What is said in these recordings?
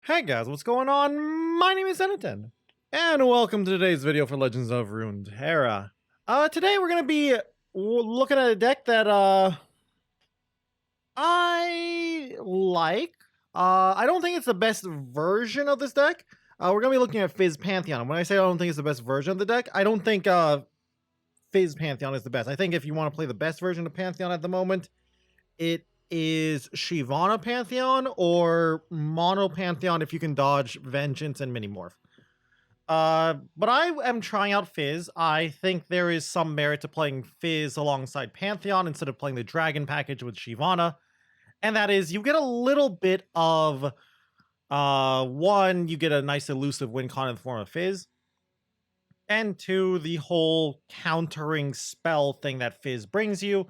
Hey guys, what's going on? My name is Zenaton, and welcome to today's video for Legends of Runeterra. Today we're gonna be looking at a deck that I like. I don't think it's the best version of this deck. We're gonna be looking at FIZZ Pantheon. When I say I don't think it's the best version of the deck, I don't think FIZZ Pantheon is the best. I think if you want to play the best version of Pantheon at the moment, it is Shyvana Pantheon or Mono Pantheon if you can dodge Vengeance and Minimorph. But I am trying out FIZZ. I think there is some merit to playing FIZZ alongside Pantheon instead of playing the Dragon package with Shyvana. And that is, you get a little bit of, one, you get a nice elusive win con in the form of FIZZ. And two, the whole countering spell thing that FIZZ brings you.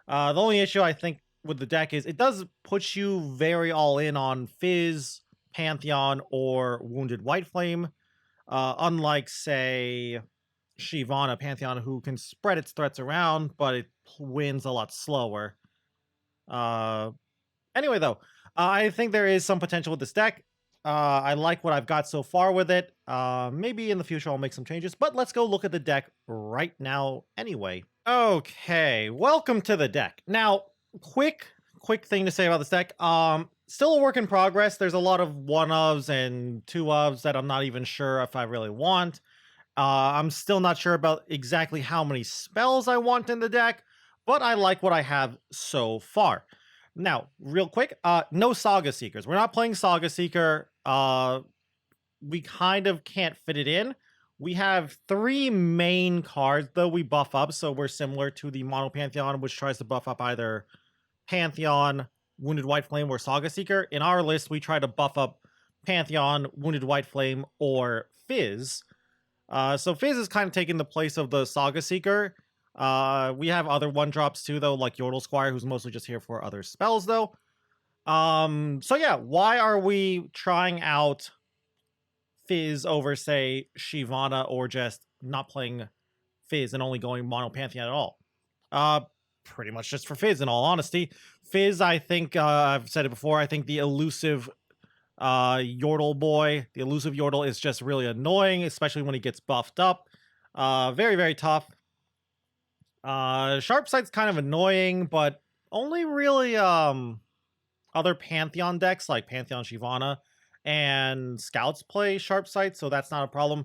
The only issue I think with the deck is it does put you very all in on FIZZ, Pantheon, or Wounded White Flame. Unlike, say, Shyvana Pantheon, who can spread its threats around, but it wins a lot slower. Anyway, though, I think there is some potential with this deck. I like what I've got so far with it. Maybe in the future I'll make some changes, but let's go look at the deck right now anyway. Okay, welcome to the deck. Now, quick thing to say about this deck. Still a work in progress. There's a lot of one-ofs and two-ofs that I'm not even sure if I really want. I'm still not sure about exactly how many spells I want in the deck, but I like what I have so far. Now, real quick, no Saga Seekers. We're not playing Saga Seeker. We kind of can't fit it in. We have three main cards, though, we buff up, so we're similar to the Mono Pantheon, which tries to buff up either Pantheon, Wounded White Flame, or Saga Seeker. In our list, we try to buff up Pantheon, Wounded White Flame, or FIZZ. So FIZZ is kind of taking the place of the Saga Seeker. We have other one-drops too, though, like Yordle Squire, who's mostly just here for other spells, though. So yeah, why are we trying out FIZZ over, say, Shyvana, or just not playing FIZZ and only going Mono Pantheon at all? Pretty much just for FIZZ, in all honesty. FIZZ, I think, I've said it before, I think the elusive Yordle boy, the elusive Yordle is just really annoying, especially when he gets buffed up. Very, very tough. Sharp Sight's kind of annoying, but only really other Pantheon decks like Pantheon Shyvana and Scouts play Sharp Sight, so that's not a problem.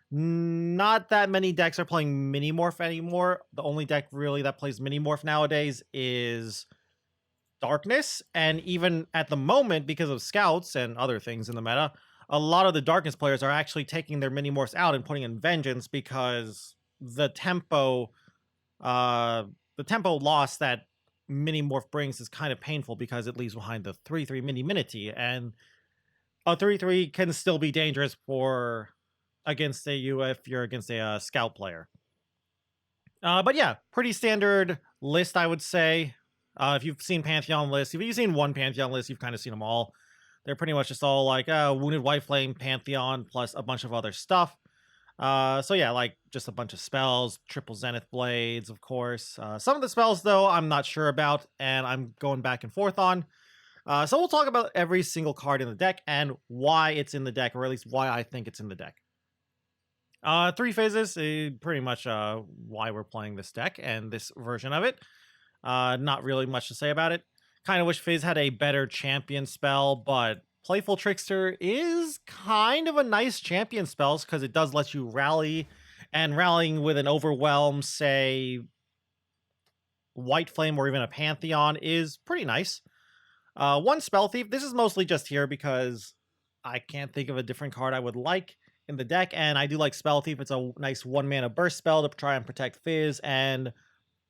Not that many decks are playing Minimorph anymore. The only deck really that plays Minimorph nowadays is Darkness, and even at the moment, because of Scouts and other things in the meta, a lot of the Darkness players are actually taking their Minimorphs out and putting in Vengeance because the tempo loss that Minimorph brings is kind of painful because it leaves behind the 3/3 Mini-Minity, and a 3/3 can still be dangerous for against you if you're against a Scout player. But yeah, pretty standard list, I would say. If you've seen Pantheon lists, if you've seen one Pantheon list, you've kind of seen them all. They're pretty much just all like Wounded White Flame, Pantheon, plus a bunch of other stuff. So yeah, like just a bunch of spells, triple Zenith Blades, of course. Some of the spells, though, I'm not sure about, and I'm going back and forth on. So we'll talk about every single card in the deck and why it's in the deck, or at least why I think it's in the deck. Three phases is pretty much why we're playing this deck and this version of it. Not really much to say about it. Kind of wish FIZZ had a better champion spell, but Playful Trickster is kind of a nice champion spell because it does let you rally, and rallying with an Overwhelm, say, White Flame or even a Pantheon is pretty nice. One Spell Thief. This is mostly just here because I can't think of a different card I would like in the deck, and I do like Spell Thief. It's a nice 1-mana burst spell to try and protect FIZZ, and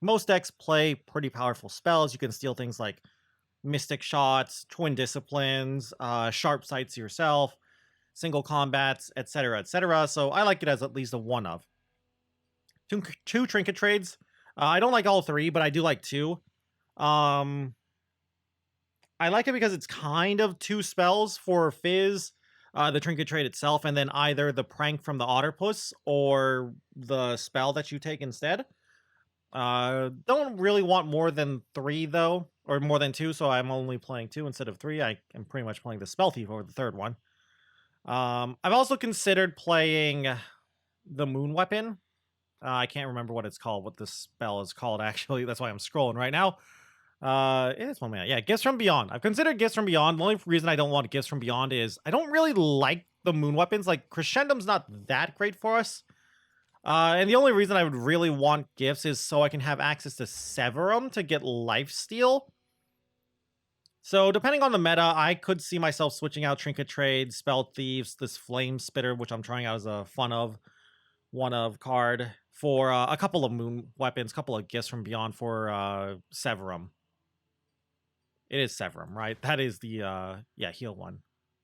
most decks play pretty powerful spells. You can steal things like Mystic Shots, Twin Disciplines, Sharp Sights yourself, Single Combats, etc., etc. So I like it as at least a one of. Two Trinket Trades. I don't like all three, but I do like two. I like it because it's kind of two spells for FIZZ. The Trinket Trade itself, and then either the Prank from the Otterpuss or the spell that you take instead. Don't really want more than three, though, or more than two, so I'm only playing two instead of three. I am pretty much playing the Spell Thief over the third one. I've also considered playing the Moon Weapon. I can't remember what it's called, what this spell is called, actually. That's why I'm scrolling right now. It is 1 minute. Yeah, Gifts from Beyond. I've considered Gifts from Beyond. The only reason I don't want Gifts from Beyond is I don't really like the Moon Weapons. Like, Crescendom's not that great for us. And the only reason I would really want Gifts is so I can have access to Severum to get Lifesteal. So depending on the meta, I could see myself switching out Trinket Trade, Spell Thieves, this Flame Spitter, which I'm trying out as a one of card, for a couple of Moon Weapons, couple of Gifts from Beyond for Severum. It is Severum, right? That is the, yeah, heal one.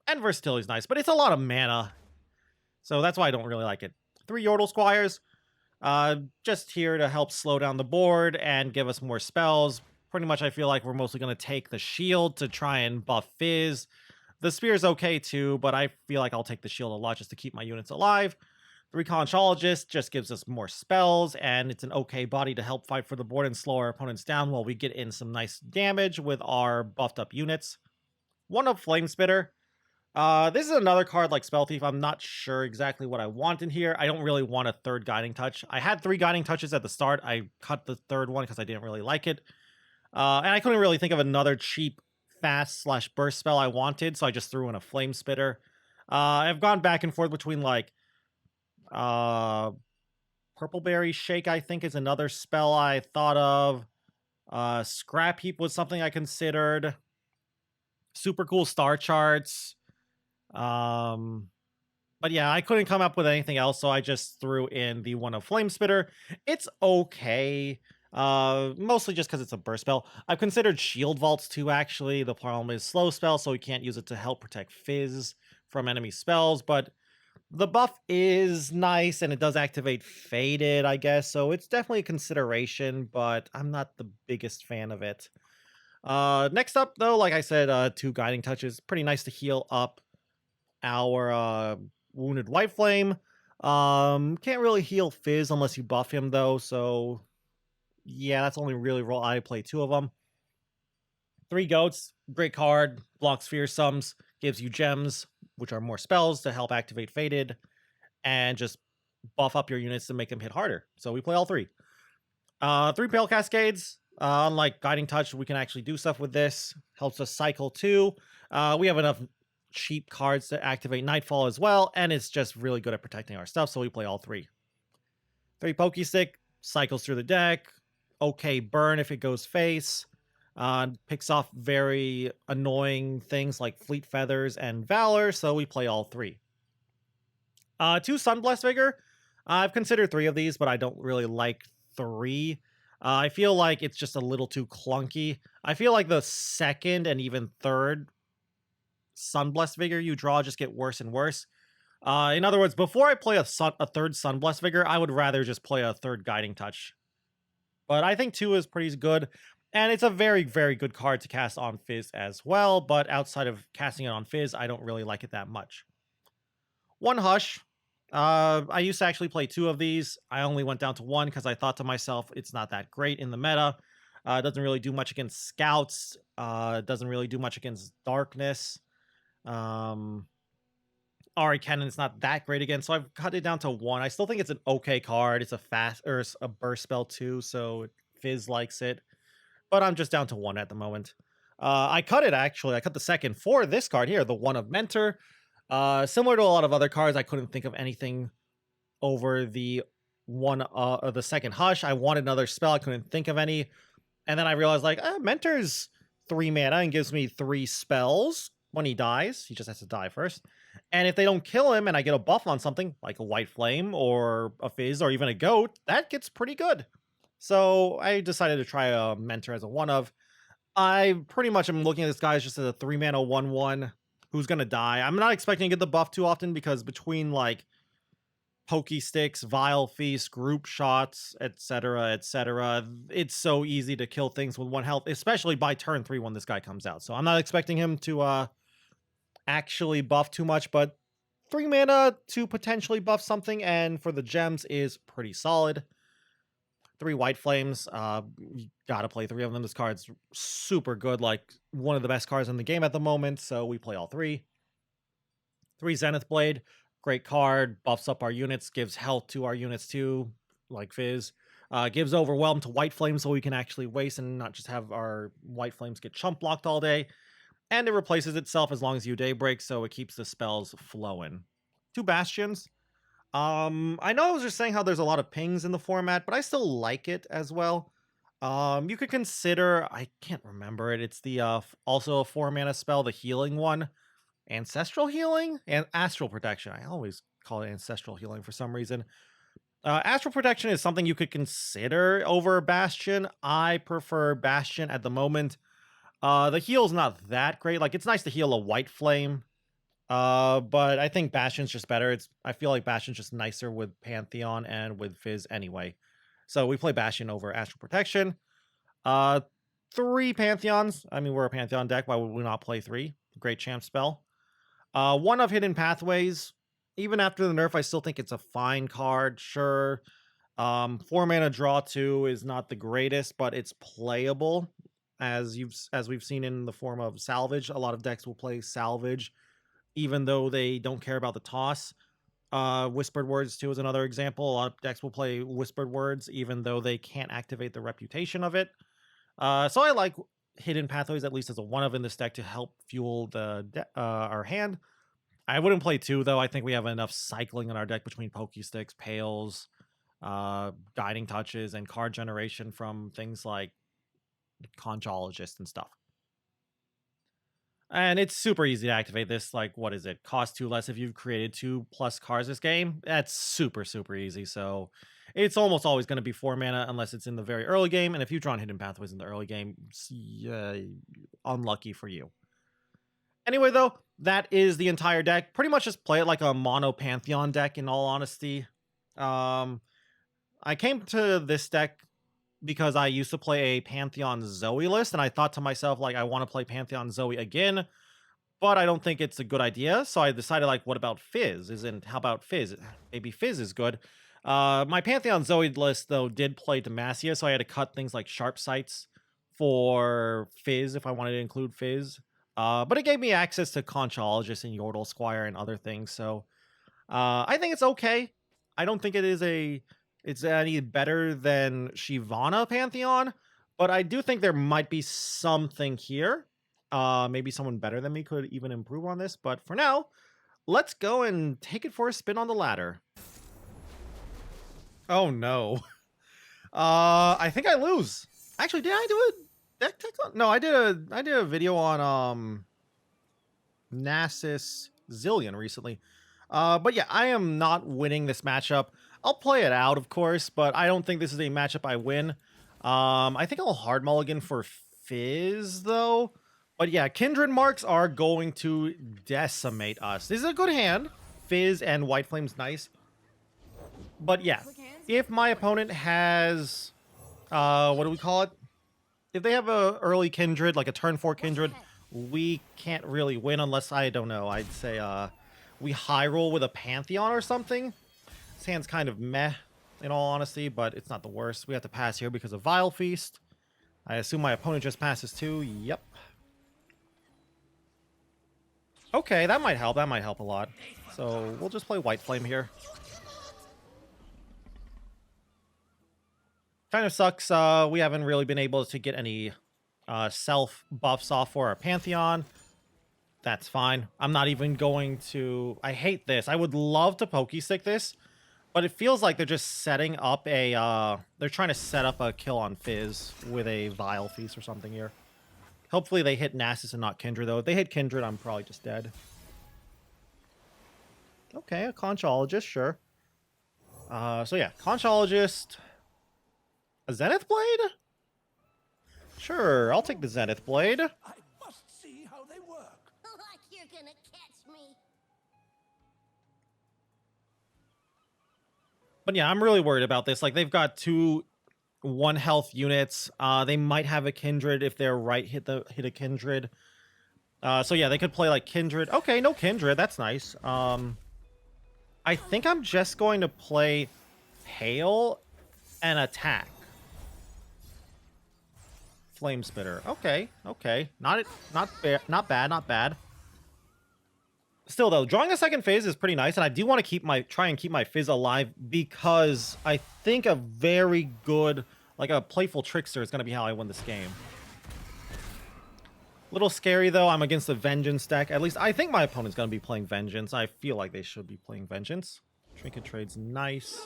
And versatility is nice, but it's a lot of mana. So that's why I don't really like it. 3 Yordle Squires. Just here to help slow down the board and give us more spells. Pretty much I feel like we're mostly going to take the shield to try and buff Fizz. The spear is okay too, but I feel like I'll take the shield a lot just to keep my units alive. 3 Conchologist just gives us more spells, and it's an okay body to help fight for the board and slow our opponents down while we get in some nice damage with our buffed up units. 1 of Flame Spitter. This is another card like Spell Thief. I'm not sure exactly what I want in here. I don't really want a 3rd Guiding Touch. I had 3 Guiding Touches at the start. I cut the 3rd one because I didn't really like it. And I couldn't really think of another cheap fast/burst spell I wanted, so I just threw in a Flame Spitter. I've gone back and forth between like Purpleberry Shake, I think, is another spell I thought of. Scrap Heap was something I considered. Super cool Star Charts. But yeah, I couldn't come up with anything else, so I just threw in the 1 of Flame Spitter. It's okay. Mostly just because it's a burst spell. I've considered Shield Vaults too, actually. The problem is slow spell, so we can't use it to help protect Fizz from enemy spells, but the buff is nice, and it does activate Faded, I guess, so it's definitely a consideration, but I'm not the biggest fan of it. Next up, though, like I said, 2 Guiding Touches. Pretty nice to heal up our Wounded White Flame. Can't really heal Fizz unless you buff him, though, so yeah, that's only really role I play 2 of them. 3 Goats, great card, blocks Fearsomes, gives you gems, which are more spells to help activate Faded, and just buff up your units to make them hit harder. So we play all 3. 3 Pale Cascades. Unlike Guiding Touch, we can actually do stuff with this. Helps us cycle too. We have enough cheap cards to activate Nightfall as well, and it's just really good at protecting our stuff, so we play all 3. 3 Pokestick, cycles through the deck. Okay burn if it goes face. Picks off very annoying things like Fleet Feathers and Valor, so we play all 3. 2 Sunblessed Vigor. I've considered 3 of these, but I don't really like 3. I feel like it's just a little too clunky. I feel like the 2nd and even 3rd Sunblessed Vigor you draw just get worse and worse. In other words, before I play a 3rd Sunblessed Vigor, I would rather just play a 3rd Guiding Touch. But I think 2 is pretty good. And it's a very, very good card to cast on Fizz as well, but outside of casting it on Fizz, I don't really like it that much. 1 Hush. I used to actually play 2 of these. I only went down to 1 because I thought to myself, it's not that great in the meta. It doesn't really do much against Scouts. It doesn't really do much against Darkness. Ari Cannon's not that great again, so I've cut it down to 1. I still think it's an okay card. It's a fast, or a burst spell too, so Fizz likes it. But I'm just down to 1 at the moment. I cut it, actually. I cut the 2nd for this card here, the 1 of Mentor. Similar to a lot of other cards, I couldn't think of anything over the 1 of the 2nd Hush. I wanted another spell. I couldn't think of any. And then I realized, like, Mentor's 3 mana and gives me 3 spells when he dies. He just has to die first. And if they don't kill him and I get a buff on something, like a White Flame or a Fizz or even a Goat, that gets pretty good. So I decided to try a Mentor as a 1 of. I pretty much am looking at this guy as just as a 3 mana 1/1 who's going to die. I'm not expecting to get the buff too often because between like Pokesticks, Vile Feast, group shots, etc., it's so easy to kill things with 1 health, especially by turn 3 when this guy comes out. So I'm not expecting him to actually buff too much, but 3 mana to potentially buff something, and for the gems is pretty solid. 3 White Flames. You gotta play 3 of them. This card's super good, like one of the best cards in the game at the moment, so we play all 3. 3 Zenith Blade, great card, buffs up our units, gives health to our units too, like Fizz. Gives Overwhelm to White Flame so we can actually waste and not just have our White Flames get chump blocked all day. And it replaces itself as long as you Daybreak, so it keeps the spells flowing. 2 Bastions. I know I was just saying how there's a lot of pings in the format, but I still like it as well. You could consider, I can't remember it, it's the also a 4-mana spell, the healing one. Ancestral Healing? And Astral Protection. I always call it Ancestral Healing for some reason. Astral Protection is something you could consider over Bastion. I prefer Bastion at the moment. The heal's not that great. Like, it's nice to heal a White Flame. But I think Bastion's just better. I feel like Bastion's just nicer with Pantheon and with Fizz anyway. So we play Bastion over Astral Protection. 3 Pantheons. I mean, we're a Pantheon deck. Why would we not play 3? Great champ spell. 1 of Hidden Pathways. Even after the nerf, I still think it's a fine card. Sure. 4 mana draw 2 is not the greatest, but it's playable. As we've seen in the form of Salvage. A lot of decks will play Salvage, even though they don't care about the toss. Whispered Words, too, is another example. A lot of decks will play Whispered Words, even though they can't activate the reputation of it. So I like Hidden Pathways, at least as a 1-of in this deck, to help fuel our hand. I wouldn't play 2, though. I think we have enough cycling in our deck between Pokesticks, Pails, Guiding Touches, and card generation from things like Conchologist and stuff. And it's super easy to activate this. Like, what is it? Cost 2 less if you've created 2+ cards this game. That's super, super easy. So it's almost always going to be 4 mana unless it's in the very early game. And if you've drawn Hidden Pathways in the early game, unlucky for you. Anyway, though, that is the entire deck. Pretty much just play it like a mono Pantheon deck, in all honesty. I came to this deck because I used to play a Pantheon Zoe list, and I thought to myself, like, I want to play Pantheon Zoe again, but I don't think it's a good idea. So I decided, like, what about Fizz? How about Fizz? Maybe Fizz is good. My Pantheon Zoe list, though, did play Demacia, so I had to cut things like Sharp Sights for Fizz if I wanted to include Fizz. But it gave me access to Conchologist and Yordle Squire and other things, so I think it's okay. I don't think it's any better than Shyvana Pantheon, but I do think there might be something here. Maybe someone better than me could even improve on this, but for now, let's go and take it for a spin on the ladder. Oh no. I think I lose. Actually, did I do a deck tech on? No, I did a video on Nasus Zillion recently. But yeah, I am not winning this matchup. I'll play it out, of course, but I don't think this is a matchup I win. I think I'll hard mulligan for Fizz, though. But yeah, Kindred marks are going to decimate us. This is a good hand. Fizz and White Flame's nice. But yeah, if my opponent has... what do we call it? If they have a early Kindred, like a turn 4 Kindred, we can't really win unless, I don't know, I'd say we high roll with a Pantheon or something. This hand's kind of meh, in all honesty, but it's not the worst. We have to pass here because of Vile Feast. I assume my opponent just passes too. Yep. Okay, that might help. That might help a lot. So we'll just play White Flame here. Kind of sucks. We haven't really been able to get any self buffs off for our Pantheon. That's fine. I'm not even going to... I hate this. I would love to Pokestick this, but it feels like they're just setting up a... they're trying to set up a kill on Fizz with a Vile Feast or something here. Hopefully they hit Nasus and not Kindred, though. If they hit Kindred, I'm probably just dead. Okay, a Conchologist, sure. So yeah, Conchologist... A Zenith Blade? Sure, I'll take the Zenith Blade. I must see how they work. Like you're gonna catch me. But yeah, I'm really worried about this. Like, they've got 2 1 health units. They might have a Kindred if they're right. Hit a Kindred. So yeah, they could play like Kindred. Okay, no Kindred. That's nice. I think I'm just going to play Hail and attack. Flame Spitter. Okay, okay. Not bad, not bad. Still though, drawing a second Fizz is pretty nice, and I do want to try and keep my Fizz alive because I think a very good, like a playful Trickster is going to be how I win this game. Little scary though, I'm against the Vengeance deck. At least I think my opponent's going to be playing Vengeance. I feel like they should be playing Vengeance. Trinket Trade's nice.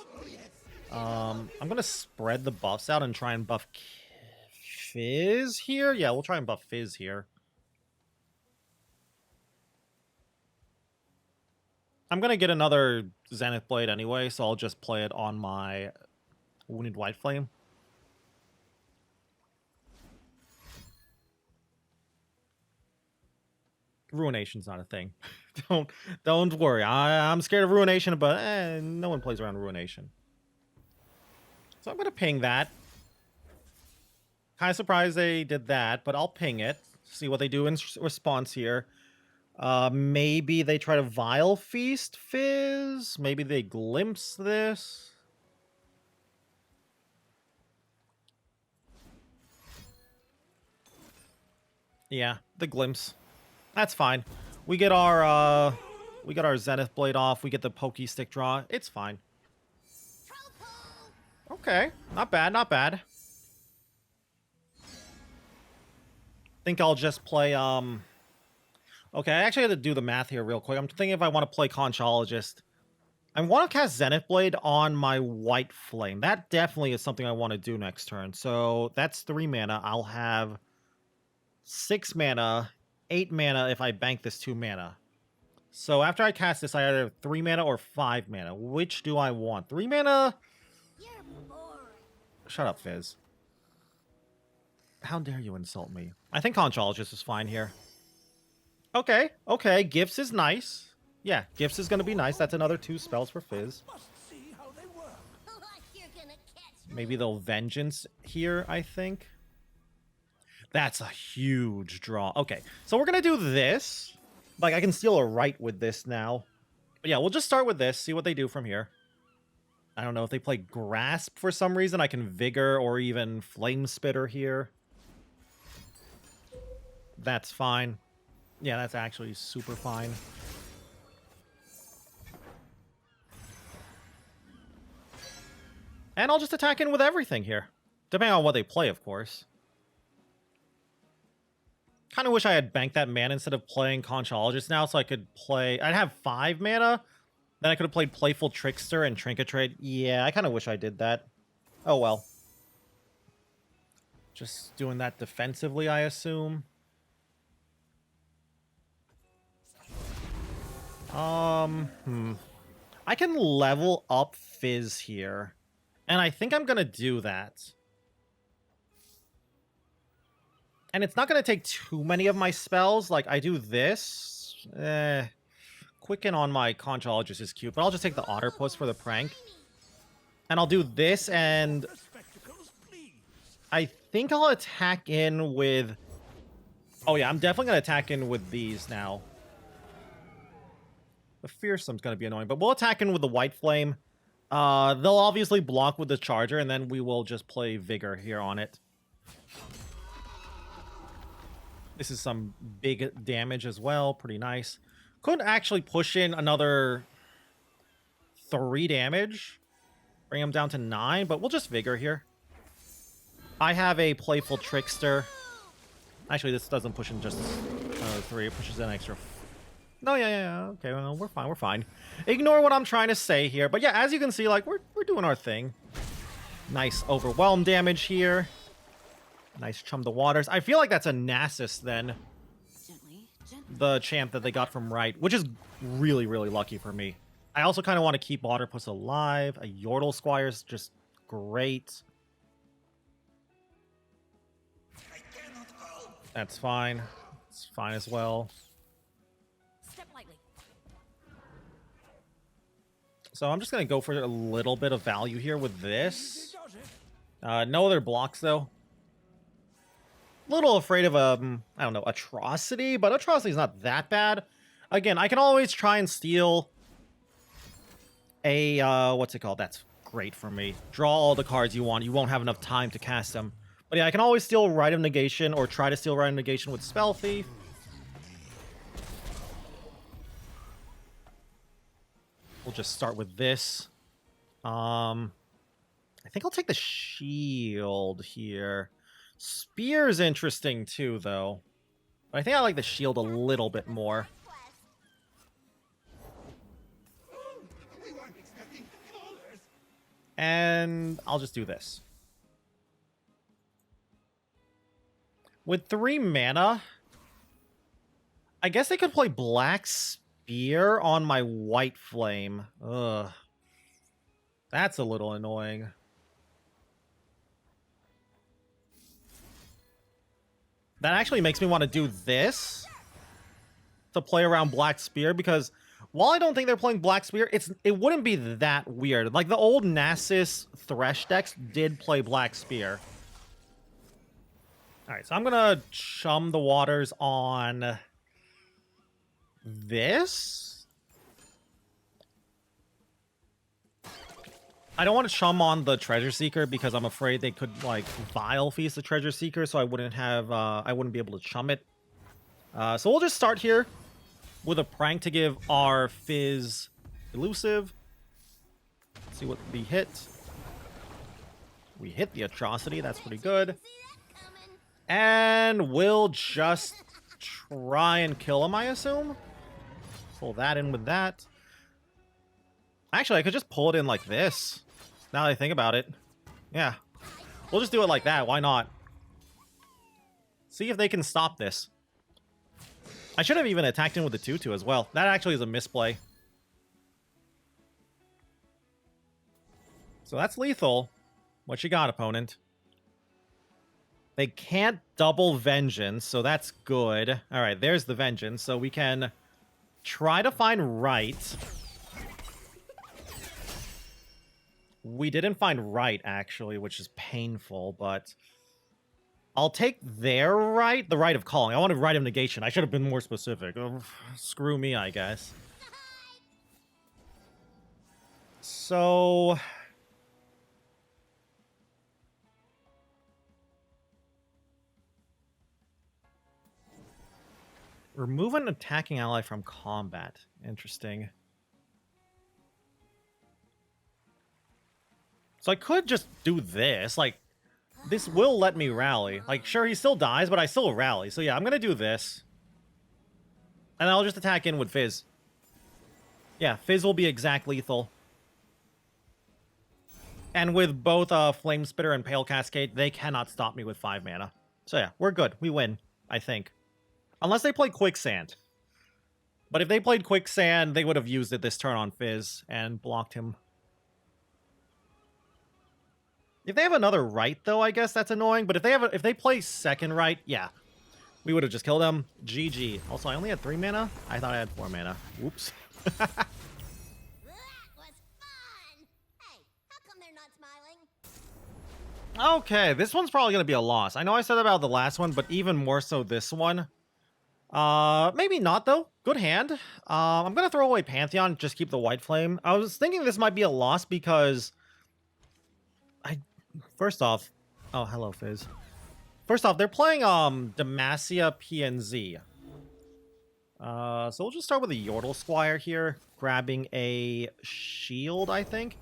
I'm going to spread the buffs out and try and buff Fizz here. Yeah, we'll try and buff Fizz here. I'm going to get another Zenith Blade anyway, so I'll just play it on my Wounded White Flame. Ruination's not a thing. Don't worry. I'm scared of Ruination, but no one plays around Ruination. So I'm going to ping that. Kind of surprised they did that, but I'll ping it. See what they do in response here. Maybe they try to Vile Feast Fizz. Maybe they glimpse this. Yeah, the glimpse. That's fine. We get our Zenith Blade off. We get the Pokey Stick draw. It's fine. Okay, not bad, not bad. Think I'll just play okay, I actually had to do the math here real quick. I'm thinking if I want to play Conchologist. I want to cast Zenith Blade on my White Flame. That definitely is something I want to do next turn. So that's 3 mana. I'll have 6 mana, 8 mana if I bank this 2 mana. So after I cast this, I either have 3 mana or 5 mana. Which do I want? 3 mana? You're boring. Shut up, Fizz. How dare you insult me? I think Conchologist is fine here. Okay, okay. Gifts is nice. Yeah, Gifts is going to be nice. That's another 2 spells for Fizz. Must see how they work. Like you're gonna catch me. Maybe they'll Vengeance here, I think. That's a huge draw. Okay, so we're going to do this. Like, I can steal a right with this now. But yeah, we'll just start with this, see what they do from here. I don't know if they play Grasp for some reason. I can Vigor or even Flame Spitter here. That's fine. Yeah, that's actually super fine. And I'll just attack in with everything here. Depending on what they play, of course. Kind of wish I had banked that mana instead of playing Conchologist now, so I could play... I'd have 5 mana. Then I could have played Playful Trickster and Trinket Trade. Yeah, I kind of wish I did that. Oh, well. Just doing that defensively, I assume. I can level up Fizz here. And I think I'm going to do that. And it's not going to take too many of my spells. Like, I do this. Quicken on my Conchologist is cute, but I'll just take the Otterpuss for the prank. And I'll do this, and The spectacles, please. I think I'll attack in with... Oh yeah, I'm definitely going to attack in with these now. The Fearsome's going to be annoying, but we'll attack in with the White Flame. They'll obviously block with the Charger, and then we will just play Vigor here on it. This is some big damage as well. Pretty nice. Could actually push in another 3 damage. Bring him down to 9, but we'll just Vigor here. I have a Playful Trickster. Actually, this doesn't push in just 3. It pushes in an extra... No, yeah. Okay, well, we're fine, we're fine. Ignore what I'm trying to say here. But yeah, as you can see, like, we're doing our thing. Nice Overwhelm damage here. Nice Chum the Waters. I feel like that's a Nasus, then. Gently. The champ that they got from Right, which is really, really lucky for me. I also kind of want to keep Otterpuss alive. A Yordle Squire's just great. That's fine. It's fine as well. Step lightly. So I'm just going to go for a little bit of value here with He this. does it. No other blocks, though. Little afraid of, I don't know, Atrocity, but Atrocity's not that bad. Again, I can always try and steal a, what's it called? That's great for me. Draw all the cards you want. You won't have enough time to cast them. But yeah, I can always steal Rite of Negation, or try to steal Rite of Negation with Spell Thief. We'll just start with this. I think I'll take the shield here. Spear's interesting too, though. But I think I like the shield a little bit more. And I'll just do this. With 3 mana, I guess they could play Black Spear on my White Flame. Ugh. That's a little annoying. That actually makes me want to do this to play around Black Spear, because while I don't think they're playing Black Spear, it wouldn't be that weird. Like, the old Nasus Thresh decks did play Black Spear. Alright, so I'm gonna chum the waters on this. I don't want to chum on the Treasure Seeker because I'm afraid they could, like, Vile Feast the Treasure Seeker, so I wouldn't have, I wouldn't be able to chum it. So we'll just start here with a prank to give our FIZZ elusive. Let's see what we hit. We hit the Atrocity, that's pretty good. And we'll just try and kill him, I assume. Pull that in with that. Actually, I could just pull it in like this. Now that I think about it. Yeah. We'll just do it like that. Why not? See if they can stop this. I should have even attacked him with the 2-2 as well. That actually is a misplay. So that's lethal. What you got, opponent? They can't double Vengeance, so that's good. Alright, there's the Vengeance. So we can try to find right. We didn't find right, actually, which is painful, but I'll take their right, the right of calling. I wanted right of negation. I should have been more specific. Oh, screw me, I guess. So remove an attacking ally from combat. Interesting. So I could just do this. Like, this will let me rally. Like, sure, he still dies, but I still rally. So yeah, I'm gonna do this. And I'll just attack in with Fizz. Yeah, Fizz will be exact lethal. And with both Flame Spitter and Pale Cascade, they cannot stop me with 5 mana. So yeah, we're good. We win, I think. Unless they play Quicksand. But if they played Quicksand, they would have used it this turn on Fizz and blocked him. If they have another right, though, I guess that's annoying. But if they play second right, yeah. We would have just killed them. GG. Also, I only had 3 mana? I thought I had 4 mana. Whoops. That was fun! Hey, how come they're not smiling? Okay, this one's probably going to be a loss. I know I said about the last one, but even more so this one. Maybe not, though. Good hand. I'm going to throw away Pantheon, just keep the White Flame. I was thinking this might be a loss because first off, oh, hello, Fizz. First off, they're playing Demacia PNZ. So we'll just start with a Yordle Squire here, grabbing a shield, I think.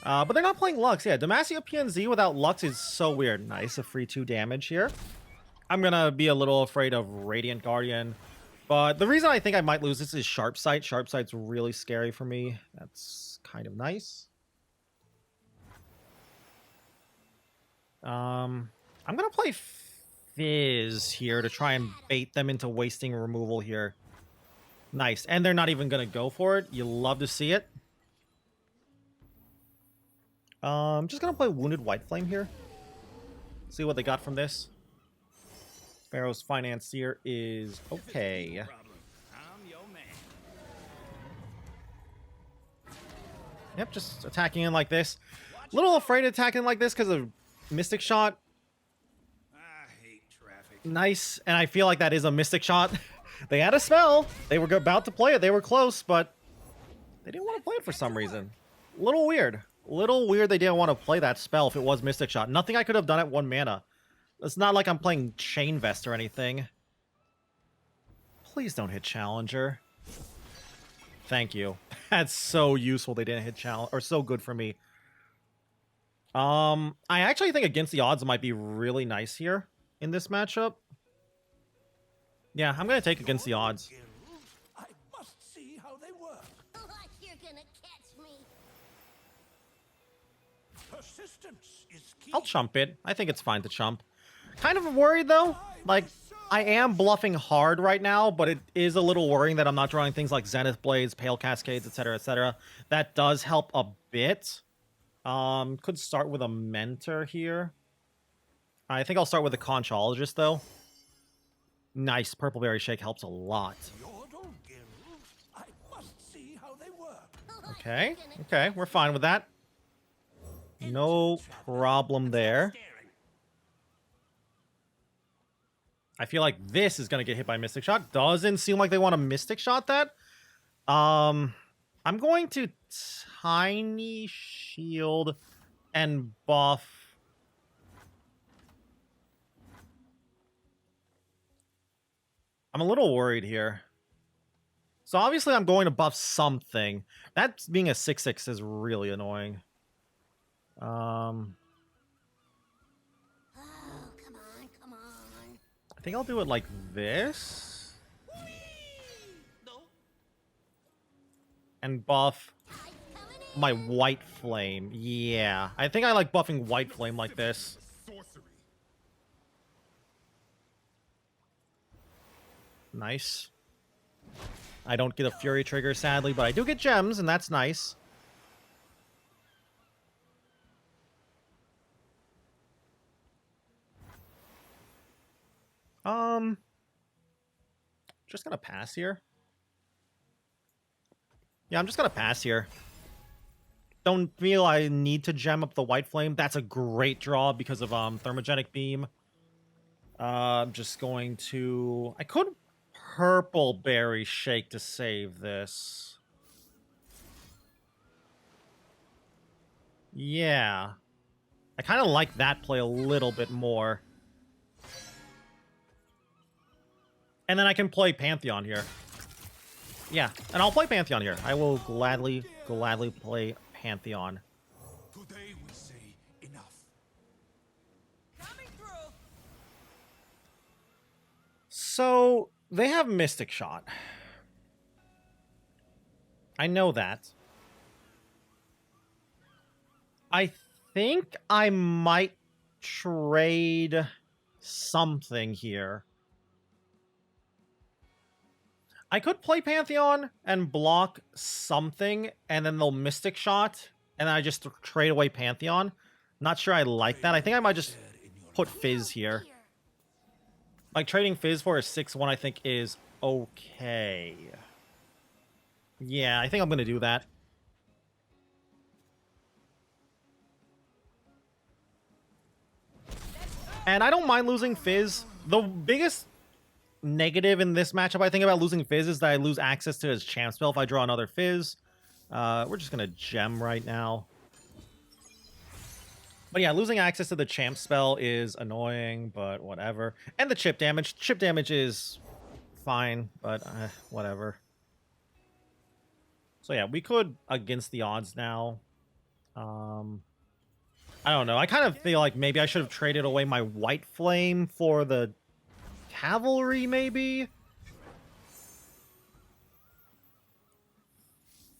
But they're not playing Lux. Yeah, Demacia PNZ without Lux is so weird. Nice, a free 2 damage here. I'm gonna be a little afraid of Radiant Guardian. But the reason I think I might lose this is Sharp Sight. Sharp Sight's really scary for me. That's kind of nice. I'm gonna play Fizz here to try and bait them into wasting removal here. Nice. And they're not even gonna go for it. You love to see it. Just gonna play Wounded White Flame here. See what they got from this. Pharaoh's Financier is okay. Yep, just attacking in like this. A little afraid of attacking like this because of Mystic Shot. I hate traffic. Nice, and I feel like that is a Mystic Shot. They had a spell. They were about to play it. They were close, but they didn't want to play it for some reason. Little weird. Little weird they didn't want to play that spell if it was Mystic Shot. Nothing I could have done at 1 mana. It's not like I'm playing Chain Vest or anything. Please don't hit Challenger. Thank you. That's so useful they didn't hit challenge, or so good for me. I actually think against the odds might be really nice here in this matchup. Yeah, I'm gonna take against the odds. I must see how they work. Like you're gonna catch me. Persistence is key. I'll chump it. I think it's fine to chump. Kind of worried though. Like, I am bluffing hard right now, but it is a little worrying that I'm not drawing things like Zenith Blades, Pale Cascades, etc., etc. That does help a bit. Could start with a Mentor here. I think I'll start with a Conchologist, though. Nice. Purple Berry Shake helps a lot. Yordle guild. I must see how they work. Okay. Okay, we're fine with that. No problem there. I feel like this is going to get hit by Mystic Shot. Doesn't seem like they want to Mystic Shot that. I'm going to Tiny Shield and buff. I'm a little worried here. So obviously I'm going to buff something. That being a 6/6 is really annoying. Oh, come on, come on. I think I'll do it like this. And buff my White Flame. Yeah, I think I like buffing White Flame like this. Nice. I don't get a Fury trigger, sadly, but I do get gems, and that's nice. Just gonna pass here. Yeah, I'm just gonna pass here. Don't feel I need to gem up the White Flame. That's a great draw because of Thermogenic Beam. I'm just going to... I could Purple Berry Shake to save this. Yeah. I kind of like that play a little bit more. And then I can play Pantheon here. Yeah, and I'll play Pantheon here. I will gladly play Pantheon. Today we say enough. Coming through. So, they have Mystic Shot. I know that. I think I might trade something here. I could play Pantheon and block something, and then they'll Mystic Shot, and then I just trade away Pantheon. Not sure I like that. I think I might just put FIZZ here. Like, trading FIZZ for a 6/1 I think is okay. Yeah, I think I'm going to do that. And I don't mind losing FIZZ. The biggest negative in this matchup, I think, about losing FIZZ is that I lose access to his champ spell if I draw another FIZZ. We're just going to gem right now. But yeah, losing access to the champ spell is annoying, but whatever. And the chip damage. Chip damage is fine, but whatever. So yeah, we could against the odds now. I don't know. I kind of feel like maybe I should have traded away my White Flame for the Cavalry, maybe?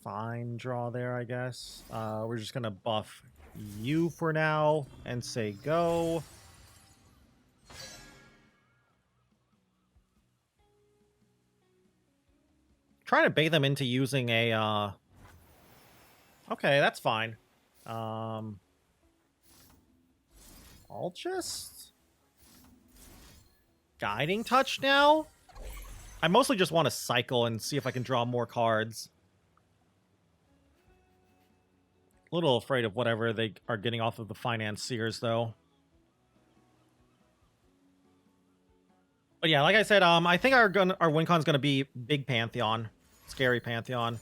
Fine draw there, I guess. We're just going to buff you for now and say go. Trying to bait them into using a... Okay, that's fine. I'll just... Guiding Touch now? I mostly just want to cycle and see if I can draw more cards. A little afraid of whatever they are getting off of the Financiers, though. But yeah, like I said, I think our win con's gonna be big Pantheon. Scary Pantheon.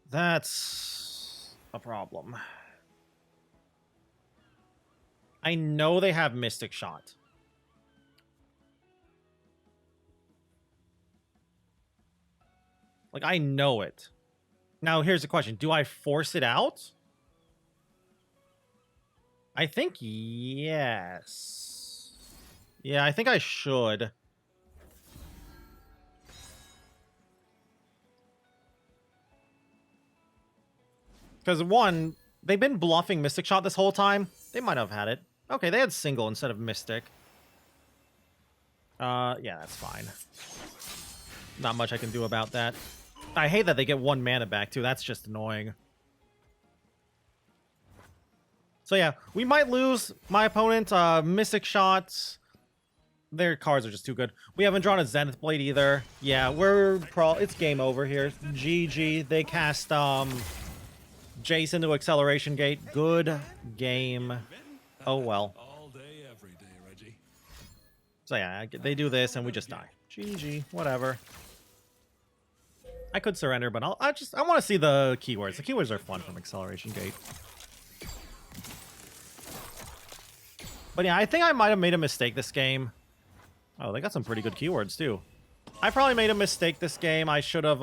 That's a problem. I know they have Mystic Shot. Like, I know it. Now, here's the question. Do I force it out? I think yes. Yeah, I think I should. Because, one, they've been bluffing Mystic Shot this whole time. They might have had it. Okay, they had single instead of Mystic. Yeah, that's fine. Not much I can do about that. I hate that they get 1 mana back, too. That's just annoying. So, yeah, we might lose. My opponent, Mystic Shots. Their cards are just too good. We haven't drawn a Zenith Blade either. Yeah, it's game over here. GG. They cast, Jayce into Acceleration Gate. Good game. Oh, well. All day, every day, Reggie. So yeah, they do this and we just die. GG, whatever. I could surrender, but I want to see the keywords. The keywords are fun from Acceleration Gate. But yeah, I think I might have made a mistake this game. Oh, they got some pretty good keywords too. I probably made a mistake this game. I should have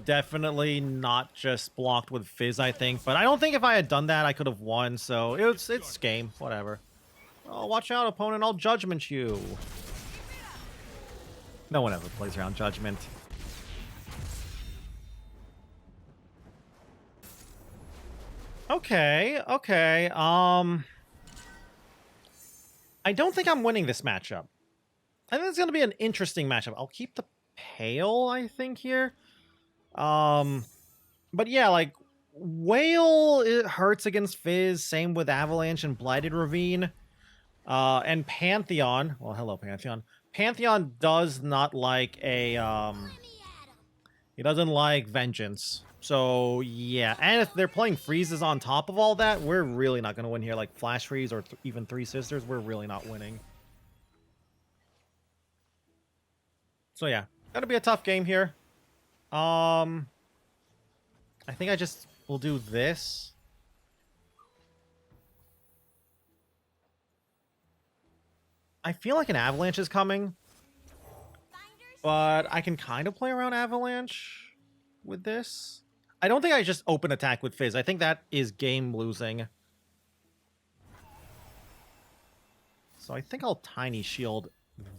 definitely not just blocked with Fizz, I think. But I don't think if I had done that, I could have won. So it's game. Whatever. Oh, watch out, opponent. I'll Judgment you. No one ever plays around Judgment. Okay. I don't think I'm winning this matchup. I think it's going to be an interesting matchup. I'll keep the Pale, I think, here. But yeah, like, Whale, it hurts against Fizz. Same with Avalanche and Blighted Ravine. And Pantheon. Well, hello, Pantheon. Pantheon does not like a, he doesn't like Vengeance. So, yeah. And if they're playing Freezes on top of all that, we're really not going to win here. Like, Flash Freeze or even Three Sisters, we're really not winning. So, yeah. Gonna be a tough game here. I think I just will do this. I feel like an Avalanche is coming. But I can kind of play around Avalanche with this. I don't think I just open attack with Fizz. I think that is game losing. So I think I'll Tiny Shield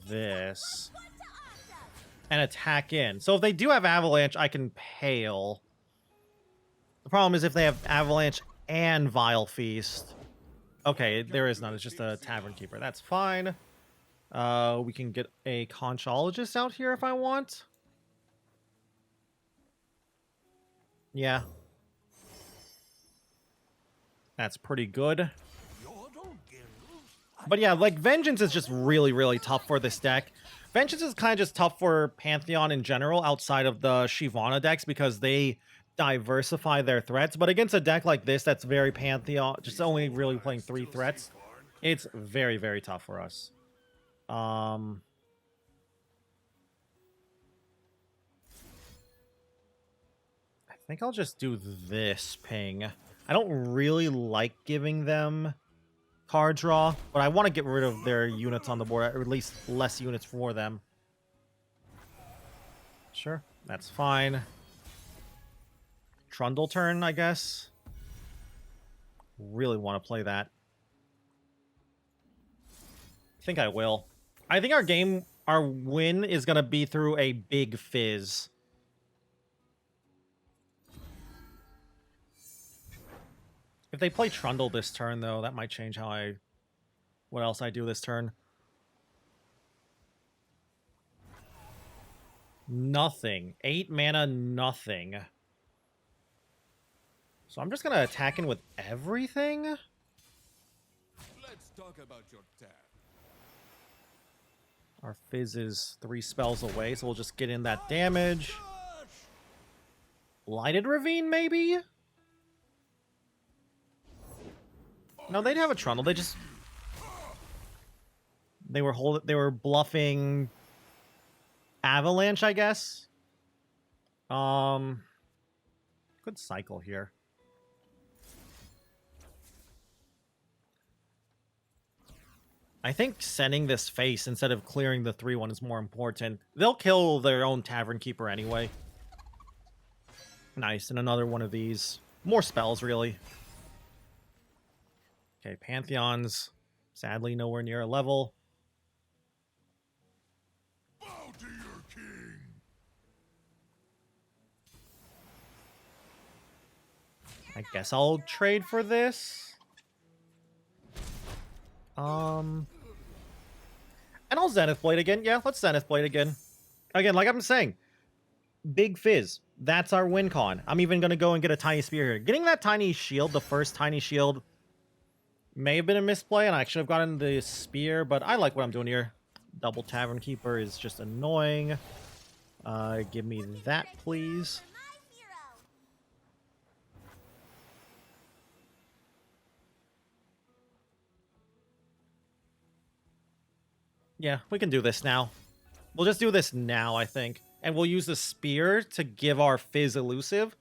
this. And attack in. So if they do have Avalanche, I can Pale. The problem is if they have Avalanche and Vile Feast. Okay, there is none. It's just a Tavern Keeper. That's fine. We can get a Conchologist out here if I want. Yeah. That's pretty good. But yeah, like, Vengeance is just really, really tough for this deck. Vengeance is kind of just tough for Pantheon in general outside of the Shyvana decks because they diversify their threats. But against a deck like this that's very Pantheon, just only really playing 3 threats, it's very, very tough for us. I think I'll just do this ping. I don't really like giving them card draw, but I want to get rid of their units on the board, or at least less units for them. Sure, that's fine. Trundle turn, I guess. Really want to play that. I think I will. I think our win is going to be through a big Fizz. If they play Trundle this turn, though, that might change what else I do this turn. Nothing. 8 mana, nothing. So I'm just going to attack in with everything. Let's talk about your dad. Our Fizz is 3 spells away, so we'll just get in that damage. Blighted Ravine, maybe? No, they'd have a Trundle. They were bluffing Avalanche, I guess. Good cycle here. I think sending this face instead of clearing the 3-1 is more important. They'll kill their own Tavern Keeper anyway. Nice, and another one of these. More spells, really. Okay, Pantheon's sadly nowhere near a level. Bow to your king. I guess I'll trade for this. And I'll Zenith Blade again. Yeah, let's Zenith Blade again. Again, like I'm saying, Big Fizz. That's our win con. I'm even going to go and get a tiny spear here. Getting that tiny shield, the first tiny shield, may have been a misplay, and I should have gotten the spear, but I like what I'm doing here. Double Tavern Keeper is just annoying. Give me that, please. Yeah, we can do this now. We'll just do this now, I think. And we'll use the spear to give our Fizz elusive.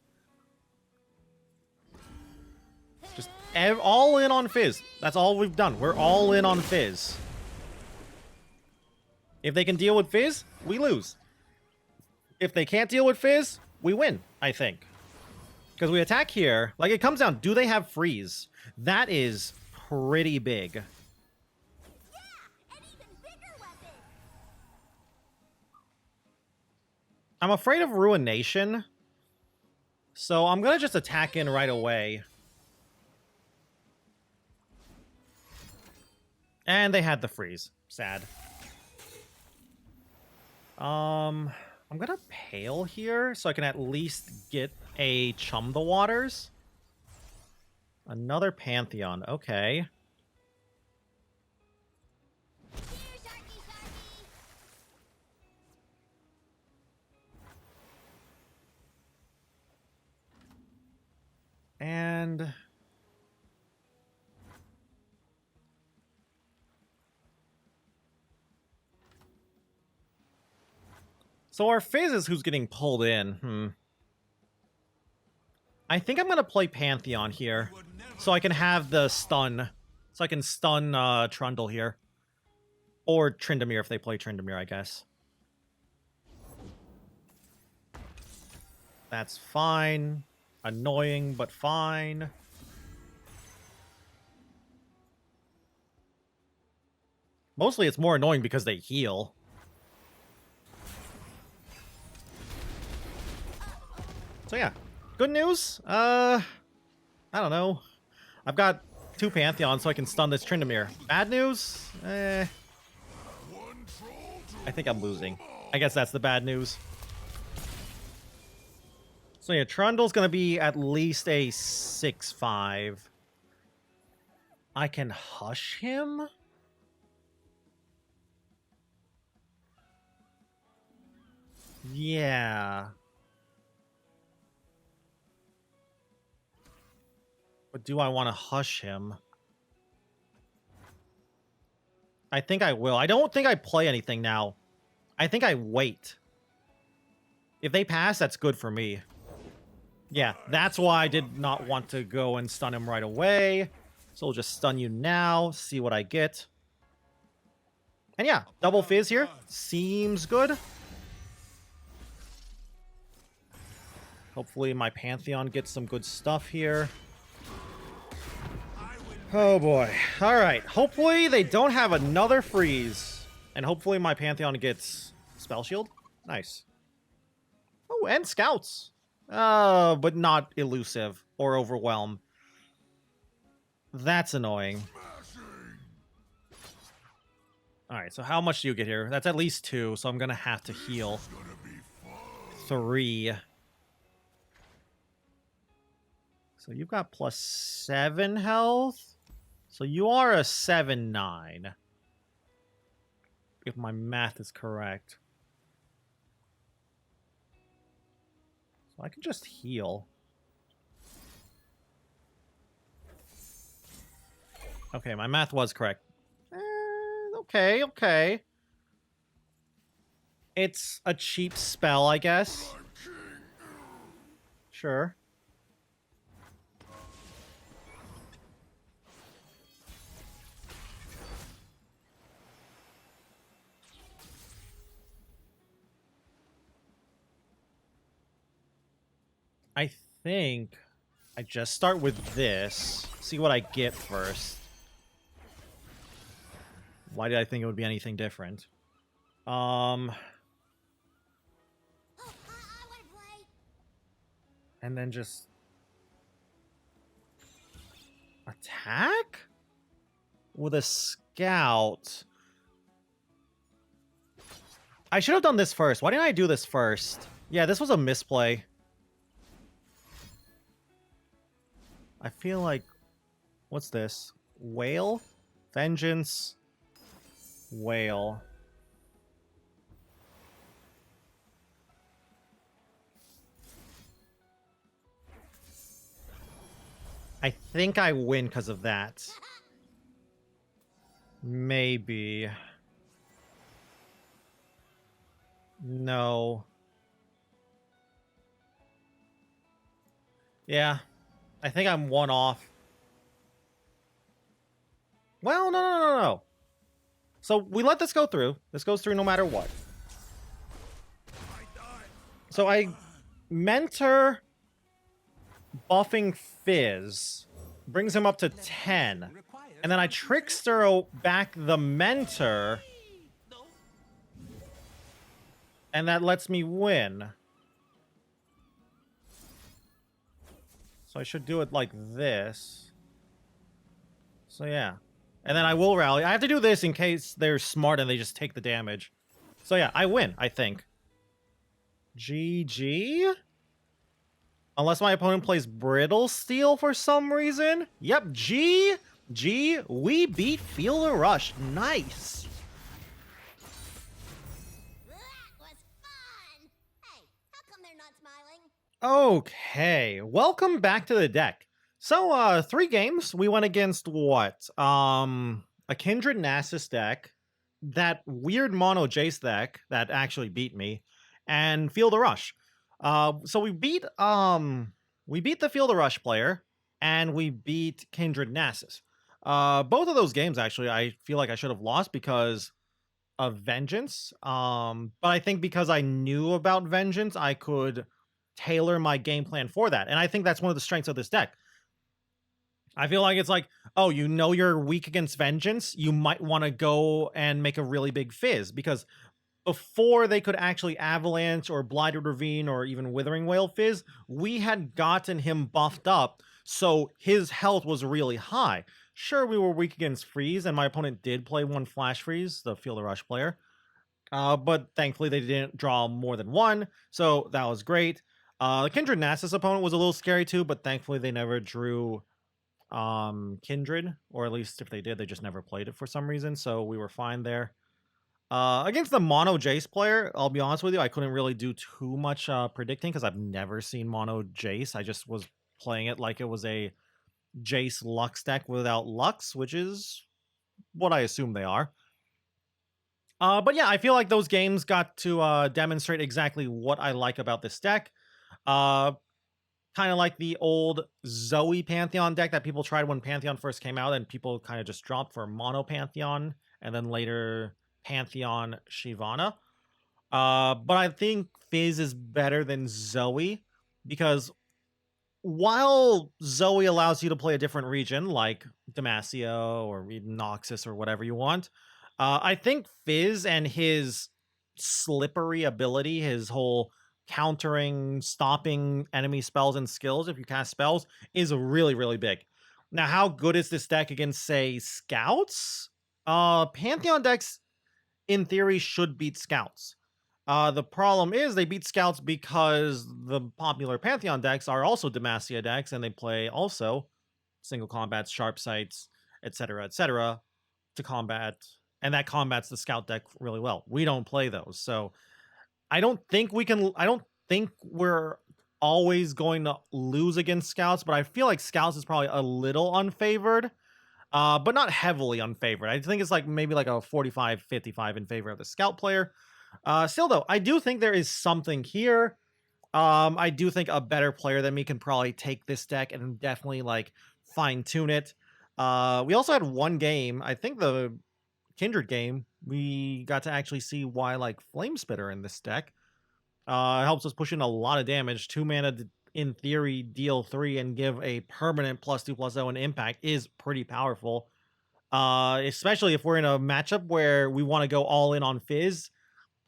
Just all in on Fizz. That's all we've done. We're all in on Fizz. If they can deal with Fizz, we lose. If they can't deal with Fizz, we win, I think. Because we attack here. Like, it comes down, do they have freeze? That is pretty big. I'm afraid of Ruination, so I'm gonna just attack in right away. And they had the freeze. Sad. I'm gonna Pale here, so I can at least get a Chum the Waters. Another Pantheon, okay. And so our Fizz is who's getting pulled in. I think I'm going to play Pantheon here so I can have the stun. So I can stun Trundle here. Or Tryndamere if they play Tryndamere, I guess. That's fine. Annoying, but fine. Mostly it's more annoying because they heal. So yeah, good news. I don't know. I've got 2 Pantheons so I can stun this Tryndamere. Bad news? I think I'm losing. I guess that's the bad news. So yeah, Trundle's gonna be at least a 6-5. I can hush him? Yeah. But do I want to hush him? I think I will. I don't think I play anything now. I think I wait. If they pass, that's good for me. Yeah, that's why I did not want to go and stun him right away. So we'll just stun you now, see what I get. And yeah, double Fizz here. Seems good. Hopefully my Pantheon gets some good stuff here. Oh boy. Alright, hopefully they don't have another freeze. And hopefully my Pantheon gets Spell Shield. Nice. Oh, and Scouts. But not elusive or overwhelm. That's annoying. Alright, so how much do you get here? That's at least 2, so I'm gonna have to heal 3. So you've got +7 health. So you are a 7-9. If my math is correct. So I can just heal. Okay, my math was correct. Okay. It's a cheap spell, I guess. Sure. I think I just start with this. See what I get first. Why did I think it would be anything different? Oh, I want to play. And then just attack with a scout. I should have done this first. Why didn't I do this first? Yeah, this was a misplay. I feel like... What's this? Whale? Vengeance? Whale. I think I win because of that. Maybe. No. Yeah. I think I'm one off. Well, no. So we let this go through. This goes through no matter what. So I mentor buffing FIZZ. Brings him up to 10. And then I trickster back the mentor. And that lets me win. So I should do it like this. So yeah. And then I will rally. I have to do this in case they're smart and they just take the damage. So yeah, I win, I think. GG? Unless my opponent plays Brittle Steel for some reason. Yep, GG. We beat Feel the Rush. Nice. That was fun. Hey, how come they're not smiling? Okay, welcome back to the deck. So, 3 games. We went against what? A Kindred Nasus deck, that weird mono Jayce deck that actually beat me, and Feel the Rush. So we beat the Feel the Rush player, and we beat Kindred Nasus. Both of those games, actually, I feel like I should have lost because of Vengeance. But I think because I knew about Vengeance, I could tailor my game plan for that. And I think that's one of the strengths of this deck. I feel like it's like, oh, you know you're weak against Vengeance, you might want to go and make a really big Fizz, because before they could actually Avalanche or Blighted Ravine or even Withering Wail Fizz, we had gotten him buffed up, so his health was really high. Sure, we were weak against Freeze, and my opponent did play one Flash Freeze, the Feel the Rush player. But thankfully they didn't draw more than one, so that was great. The Kindred Nasus opponent was a little scary too, but thankfully they never drew Kindred, or at least if they did, they just never played it for some reason, so we were fine there. Against the mono Jayce player, I'll be honest with you, I couldn't really do too much predicting because I've never seen mono Jayce. I just was playing it like it was a Jayce Lux deck without Lux, which is what I assume they are. But yeah, I feel like those games got to demonstrate exactly what I like about this deck. Kind of like the old Zoe Pantheon deck that people tried when Pantheon first came out, and people kind of just dropped for mono Pantheon, and then later Pantheon Shyvana. But I think FIZZ is better than Zoe, because while Zoe allows you to play a different region, like Demacia or even Noxus or whatever you want, I think FIZZ and his slippery ability, his whole countering, stopping enemy spells and skills if you cast spells, is really, really big. Now, how good is this deck against, say, Scouts? Pantheon decks, in theory, should beat Scouts. The problem is they beat Scouts because the popular Pantheon decks are also Demacia decks, and they play also single combats, sharp sights, etc., to combat, and that combats the Scout deck really well. We don't play those, so I don't think we're always going to lose against Scouts, but I feel like Scouts is probably a little unfavored, but not heavily unfavored. I think it's like maybe like a 45-55 in favor of the Scout player. Still, though, I do think there is something here. I do think a better player than me can probably take this deck and definitely like fine-tune it. We also had one game, I think the Kindred game, we got to actually see why like Flame Spitter in this deck. It helps us push in a lot of damage. 2 mana in theory, deal 3 and give a permanent +2/+0 and impact is pretty powerful. Especially if we're in a matchup where we want to go all in on Fizz,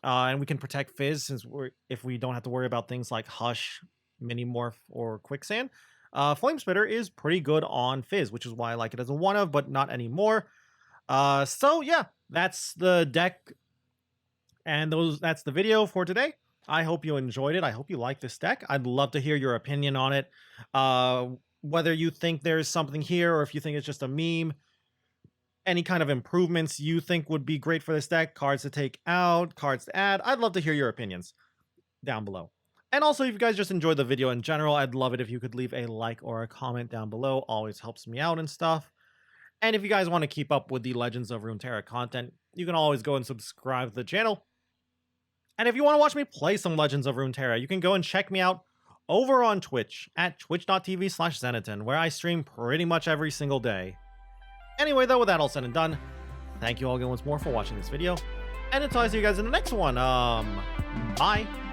and we can protect Fizz if we don't have to worry about things like Hush, Minimorph, or Quicksand. Flame Spitter is pretty good on Fizz, which is why I like it as a 1-of, but not anymore. So yeah, that's the deck, and that's the video for today. I hope you enjoyed it. I hope you like this deck. I'd love to hear your opinion on it. Whether you think there's something here or if you think it's just a meme. Any kind of improvements you think would be great for this deck, cards to take out, cards to add. I'd love to hear your opinions down below. And also, if you guys just enjoyed the video in general, I'd love it if you could leave a like or a comment down below. Always helps me out and stuff. And if you guys want to keep up with the Legends of Runeterra content, you can always go and subscribe to the channel. And if you want to watch me play some Legends of Runeterra, you can go and check me out over on Twitch at twitch.tv/Zenaton, where I stream pretty much every single day. Anyway, though, with that all said and done, thank you all again once more for watching this video. And until I see you guys in the next one, bye!